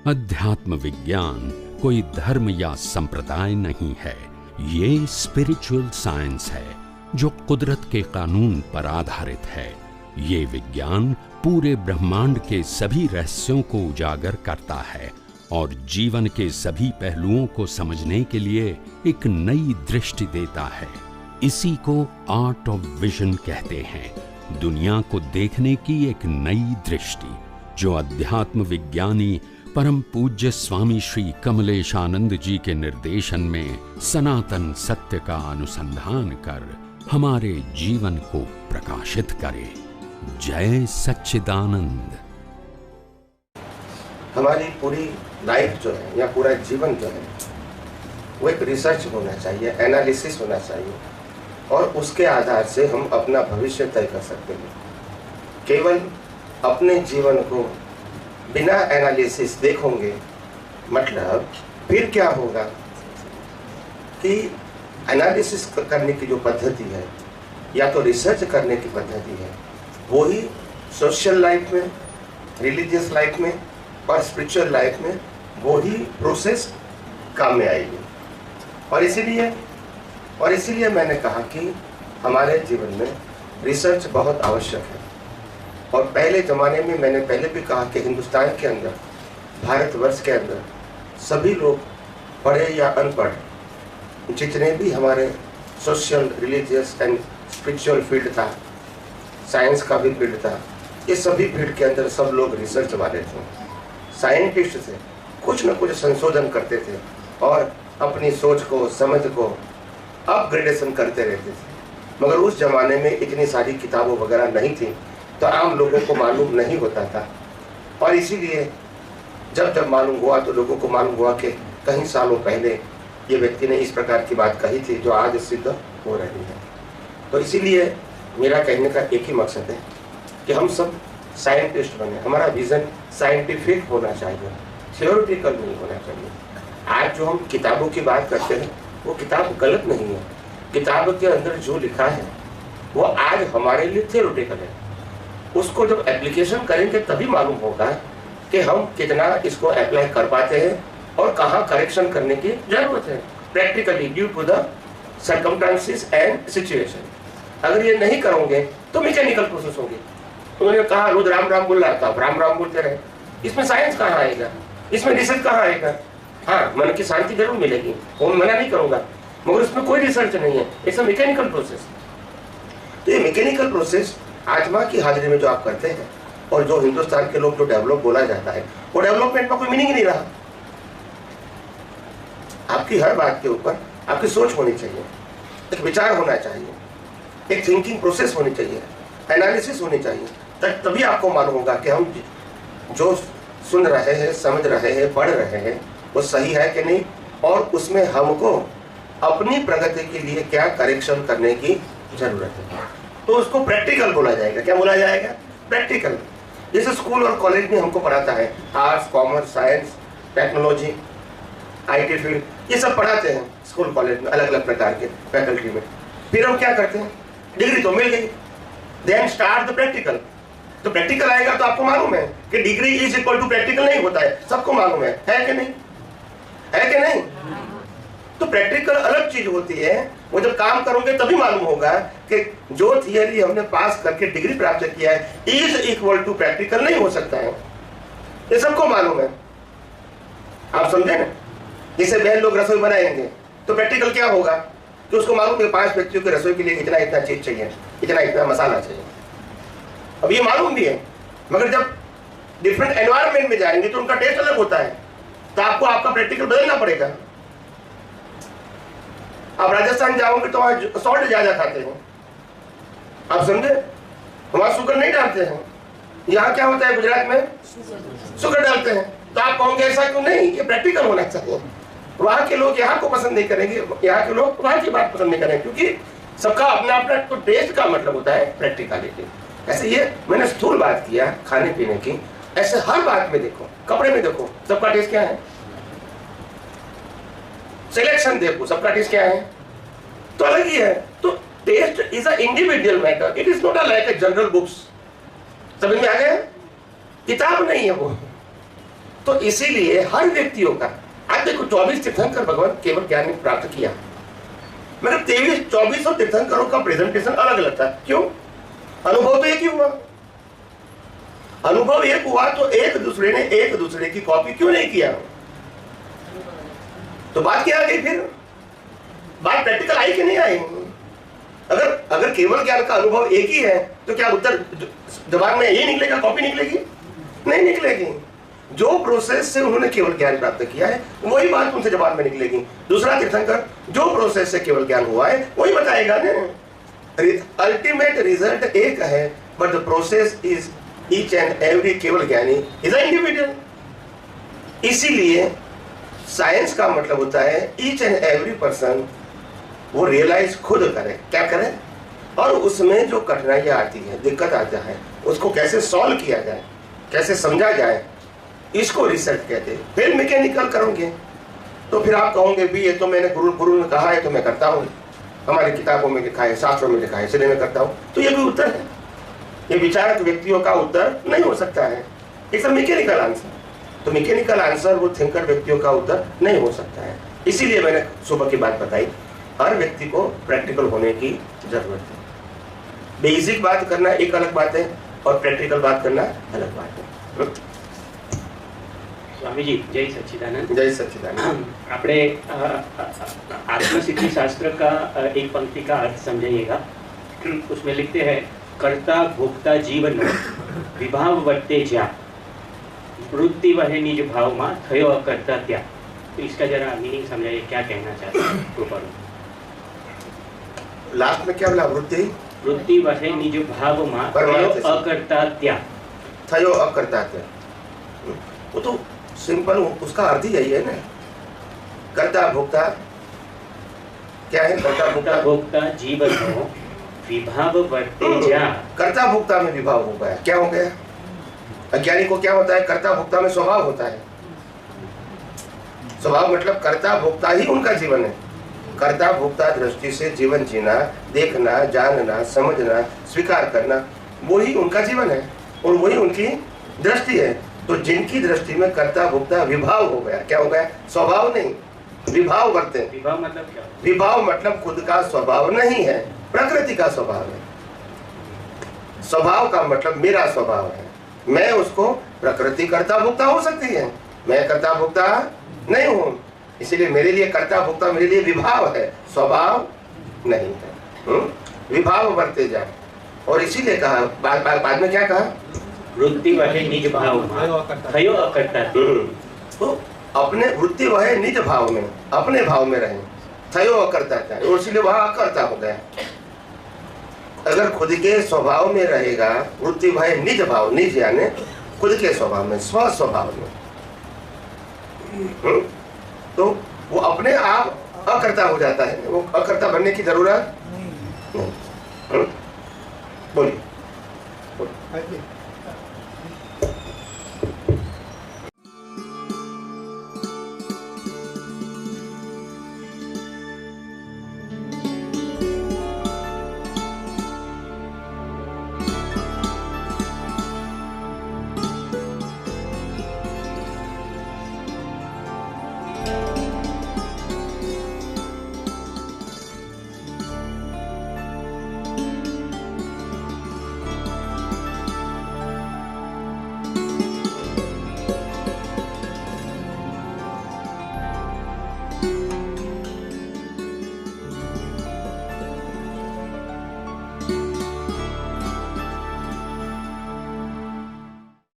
अध्यात्म विज्ञान कोई धर्म या संप्रदाय नहीं है, ये स्पिरिचुअल साइंस है जो कुदरत के कानून पर आधारित है। ये विज्ञान पूरे ब्रह्मांड के सभी रहस्यों को उजागर करता है और जीवन के सभी पहलुओं को समझने के लिए एक नई दृष्टि देता है। इसी को आर्ट ऑफ विजन कहते हैं, दुनिया को देखने की एक नई दृष्टि, जो अध्यात्म विज्ञानी परम पूज्य स्वामी श्री कमलेशानंद जी के निर्देशन में सनातन सत्य का अनुसंधान कर हमारे जीवन को प्रकाशित करे। जय सच्चिदानंद। हमारी पूरी लाइफ जो है या पूरा जीवन जो है वो एक रिसर्च होना चाहिए, एनालिसिस होना चाहिए और उसके आधार से हम अपना भविष्य तय कर सकते हैं। केवल अपने जीवन को बिना एनालिसिस देखोगे, मतलब फिर क्या होगा कि एनालिसिस करने की जो पद्धति है या तो रिसर्च करने की पद्धति है, वो ही सोशल लाइफ में, रिलीजियस लाइफ में और स्पिरिचुअल लाइफ में वो ही प्रोसेस काम में आएगी। और इसीलिए मैंने कहा कि हमारे जीवन में रिसर्च बहुत आवश्यक है। और पहले ज़माने में मैंने पहले भी कहा कि हिंदुस्तान के अंदर, भारतवर्ष के अंदर सभी लोग पढ़े या अनपढ़, जितने भी हमारे social, religious and spiritual field था, साइंस का भी फील्ड था, ये सभी फील्ड के अंदर सब लोग रिसर्च वाले थे, साइंटिस्ट थे, कुछ न कुछ संशोधन करते थे और अपनी सोच को, समझ को अपग्रेडेशन करते रहते थे। मगर उस ज़माने में इतनी सारी किताबों वगैरह नहीं थी, तो आम लोगों को मालूम नहीं होता था। और इसीलिए जब मालूम हुआ तो लोगों को मालूम हुआ कि कई सालों पहले ये व्यक्ति ने इस प्रकार की बात कही थी जो आज सिद्ध हो रही है। तो इसीलिए मेरा कहने का एक ही मकसद है कि हम सब साइंटिस्ट बने। हमारा विज़न साइंटिफिक होना चाहिए, थियोरिटिकल नहीं होना चाहिए। आज जो हम किताबों की बात करते हैं वो किताब गलत नहीं है। किताब के अंदर जो लिखा है वो आज हमारे लिए थियोरिटिकल है। उसको जब एप्लीकेशन करेंगे तभी मालूम होगा कि हम कितना इसको अप्लाई कर पाते हैं और कहाँ करेक्शन करने की जरूरत है, practically due to the circumstances and situation. अगर ये नहीं करोगे तो मैकेनिकल प्रोसेस होगी। उन्होंने कहा रोज राम राम बोल रहा था, राम राम बोलते रहे, इसमें साइंस कहाँ आएगा, इसमें रिसर्च कहाँ आएगा। हाँ, मन की शांति जरूर मिलेगी, वो मना नहीं करूंगा, मगर उसमें कोई रिसर्च नहीं है, इट्स अ मैकेनिकल प्रोसेस। तो ये मैकेनिकल प्रोसेस आत्मा की हाजिरी में जो आप करते हैं और जो हिंदुस्तान के लोग जो डेवलप बोला जाता है, वो डेवलपमेंट में कोई मीनिंग ही नहीं रहा। आपकी हर बात के ऊपर आपकी सोच होनी चाहिए, एक विचार होना चाहिए, एक थिंकिंग प्रोसेस होनी चाहिए, एनालिसिस होनी चाहिए, तभी आपको मालूम होगा कि हम जो सुन रहे हैं, समझ रहे हैं, पढ़ रहे हैं वो सही है कि नहीं, और उसमें हमको अपनी प्रगति के लिए क्या करेक्शन करने की जरूरत है। तो उसको प्रैक्टिकल बोला जाएगा। क्या बोला जाएगा? प्रैक्टिकल। जैसे स्कूल और कॉलेज में हमको पढ़ाता है arts, commerce, science, technology, IT field, ये सब पढ़ाते हैं स्कूल कॉलेज में अलग अलग प्रकार के फैकल्टी में। फिर हम क्या करते हैं, डिग्री तो मिल गई, देन स्टार्ट द प्रैक्टिकल। तो प्रैक्टिकल आएगा तो आपको मालूम है कि degree is equal to practical नहीं होता है, सबको मालूम है कि नहीं, है कि नहीं। तो प्रैक्टिकल अलग चीज होती है, वो जब काम करोगे तभी मालूम होगा कि जो थियरी हमने पास करके डिग्री प्राप्त किया है इज इक्वल टू प्रैक्टिकल नहीं हो सकता है, ये सबको मालूम है। आप समझे ना। जैसे बहन लोग रसोई बनाएंगे तो प्रैक्टिकल क्या होगा कि उसको मालूम है 5 व्यक्तियों की रसोई के लिए इतना इतना चीज चाहिए, इतना मसाला चाहिए। अब ये मालूम भी है, मगर जब डिफरेंट एनवायरमेंट में जाएंगे तो उनका टेस्ट अलग होता है, तो आपको आपका प्रैक्टिकल बदलना पड़ेगा। आप राजस्थान जाओगे तो वहां सॉल्ट ज्यादा खाते हैं, आप समझे, वहां शुगर नहीं डालते हैं। यहाँ क्या होता है, गुजरात में शुगर डालते हैं। तो आप कहोगे ऐसा क्यों? नहीं, ये प्रैक्टिकल होना चाहिए। वहां के लोग यहाँ को पसंद नहीं करेंगे, यहाँ के लोग वहां की बात पसंद नहीं करेंगे, क्योंकि सबका अपना अपना तो टेस्ट का मतलब होता है प्रैक्टिकलिटी। ऐसे ये मैंने स्थूल बात किया खाने पीने की, ऐसे हर बात में देखो, कपड़े में देखो, सबका टेस्ट क्या है, सिलेक्शन देखो, सबका टेस्ट क्या है, तो अलग ही है। तो test is a individual matter, it is not a like a general books. समझ में आ गया? किताब नहीं है वो, तो इसीलिए हर व्यक्तियों का, आज देखो 24 तीर्थंकर भगवान केवल ज्ञान प्राप्त किया, मगर 24 तीर्थंकरों का प्रेजेंटेशन अलग अलग था। क्यों? अनुभव तो एक ही हुआ। अनुभव एक हुआ तो एक दूसरे ने एक दूसरे की कॉपी क्यों नहीं किया? तो बात क्या आ गई फिर? बात प्रैक्टिकल आई कि नहीं आई? अगर केवल ज्ञान का अनुभव एक ही है तो क्या उत्तर जवाब में यही निकलेगा, कॉपी निकलेगी? नहीं निकलेगी। जो प्रोसेस से उन्होंने केवल ज्ञान प्राप्त किया है वही बात उनसे जवाब में निकलेगी। दूसरा तीर्थंकर जो प्रोसेस से केवल ज्ञान हुआ है वही बताएगा ना। अल्टीमेट रिजल्ट एक है, but the process is each and every केवल ज्ञानी इज अ इंडिविजुअल। इसीलिए साइंस का मतलब होता है ईच एंड एवरी पर्सन वो रियलाइज खुद करे, क्या करे, और उसमें जो कठिनाइयां आती है, दिक्कत आता है, उसको कैसे सॉल्व किया जाए, कैसे समझा जाए, इसको रिसर्च कहते हैं। फिर मैकेनिकल करोगे तो फिर आप कहोगे भी ये तो मैंने गुरु ने कहा है तो मैं करता हूँ, हमारी किताबों में लिखा है, शास्त्रों में लिखा है, इसलिए मैं करता हूँ। तो ये कोई उत्तर है? ये विचारक व्यक्तियों का उत्तर नहीं हो सकता है। It's a mechanical answer. तो मैकेनिकल आंसर वो थिंकर व्यक्तियों का उत्तर नहीं हो सकता है। इसीलिए मैंने सुबह की बात बताई, हर व्यक्ति को प्रैक्टिकल होने की जरूरत है। बेसिक बात करना एक अलग बात है और प्रैक्टिकल बात करना अलग बात है। स्वामी जी जय सच्चिदानंद। जय सच्चिदानंद। આપણે आत्मसिद्धि शास्त्र का एक पंक्ति का अर्थ समझिएगा। उसमें लिखते हैं कर्ता भोक्ता जीवन विभाव वर्ते ज्या वृत्ति वह निज भाव में थयो अकर्ता त्या। तो इसका जरा मीनिंग समझाइए, क्या कहना चाहते हैं कृपा? लास्ट में क्या बोला? वृत्ति वह निज भाव में थयो अकर्ता त्या। थयो अकर्ता त्या, वो तो सिंपल, उसका अर्थ ही यही है ना। कर्ता भोक्ता क्या है? कर्ता भोक्ता जीवन हो विभाव वर्ते ज्या। कर्ता भोक्ता में विभाव हो गया, क्या हो गया? अज्ञानी को क्या होता है? कर्ता भोक्ता में स्वभाव होता है। स्वभाव मतलब कर्ता भोक्ता ही उनका जीवन है। कर्ता भोक्ता दृष्टि से जीवन जीना, देखना, जानना, समझना, स्वीकार करना, वही उनका जीवन है और वही उनकी दृष्टि है। तो जिनकी दृष्टि में कर्ता भोक्ता विभाव हो गया, क्या हो गया? स्वभाव नहीं, विभाव वर्ते। विभाव मतलब क्या? विभाव मतलब खुद का स्वभाव नहीं है, प्रकृति का स्वभाव है। स्वभाव का मतलब मेरा स्वभाव है, मैं उसको प्रकृति कर्ता भोक्ता हो सकती है, मैं कर्ता भोक्ता नहीं हूं। इसीलिए मेरे लिए कर्ता भोक्ता मेरे लिए विभाव है, स्वभाव नहीं है। विभाव वर्ते जाए। और इसीलिए कहा बाद में क्या कहा? वृत्ति वह निज भाव में थयो अकर्ता। तो अपने वृत्ति वह निज भाव में, अपने भाव में रहे, थयो अकर्ता था, और इसीलिए वहां अकर्ता हो गया। अगर खुद के स्वभाव में रहेगा, वृत्ति वह निज भाव, निज यानी खुद के स्वभाव में, स्व स्वभाव में, तो वो अपने आप अकर्ता हो जाता है। वो अकर्ता बनने की जरूरत नहीं। बोलिए।